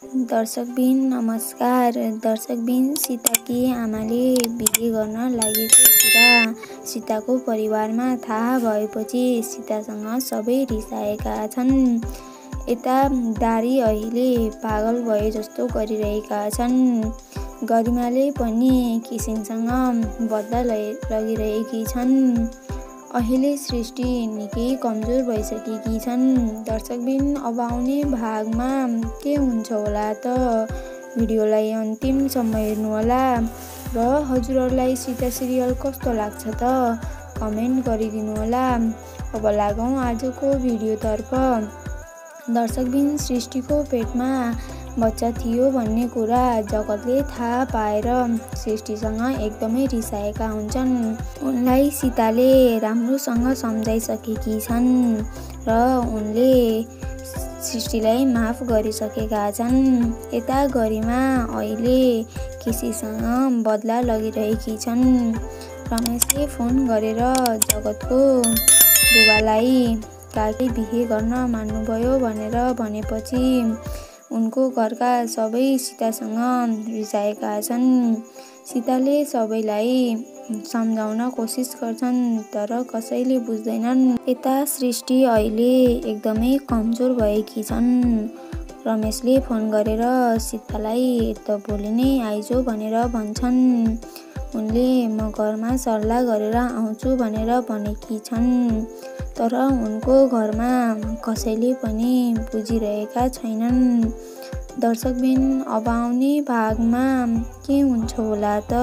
दर्शकबिन नमस्कार। दर्शकबिन सीताकी आमाले बिहे गर्न लागेको कुरा सीताको परिवारमा थाहा भएपछि सीतासँग सबै रिसाएका छन्। यता दारी अहिले पागल भए जस्तो गरिरहेका छन्। गरिमाले पनि किसिनसँग बदला लगिरहेकी छन्। अहिले सृष्टि निकै कमजोर भइसकेकी छन्। दर्शकबिन अब आउने भागमा के हुन्छ होला त भिडियोलाई अन्तिमसम्म हेर्नुहोला र हजुरहरूलाई सीता सिरियल कस्तो लाग्छ त कमेन्ट गरिदिनुहोला। अब लागौँ आजको भिडियोतर्फ। दर्शकबिन सृष्टिको पेटमा बच्चा थियो भन्ने कुरा जगतले थाहा पाएर सृष्टिसँग एकदमै रिसाएका हुन्छन्। उनलाई सीताले राम्रोसँग सम्झाइसकेकी छन् र उनले सृष्टिलाई माफ गरिसकेका छन्। यता गरिमा अहिले किसीसँग बदला लगिरहेकी छन्। रमेशले फोन गरेर जगतको बुबालाई काकी बिहे गर्न मान्नुभयो भनेर भनेपछि उनको घरका सबै सीतासँग रिसाएका छन्। सीताले सबैलाई सम्झाउन कोसिस गर्छन् तर कसैले बुझ्दैनन्। यता सृष्टि अहिले एकदमै कमजोर भएकी छन्। रमेशले फोन गरेर सीतालाई त भोलि नै आइजो भनेर भन्छन्। उनले म घरमा सल्लाह गरेर आउँछु भनेर भनेकी छन् तर उनको घरमा कसैले पनि बुझिरहेका छैनन्। दर्शकबिन अब आउने भागमा के हुन्छ होला त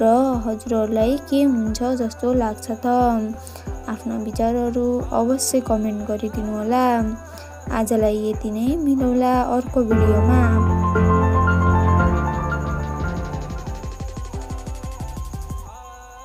र हजुरहरूलाई के हुन्छ जस्तो लाग्छ त आफ्ना विचारहरू अवश्य कमेन्ट गरिदिनुहोला। आजलाई यति नै, मिलौला अर्को भिडियोमा।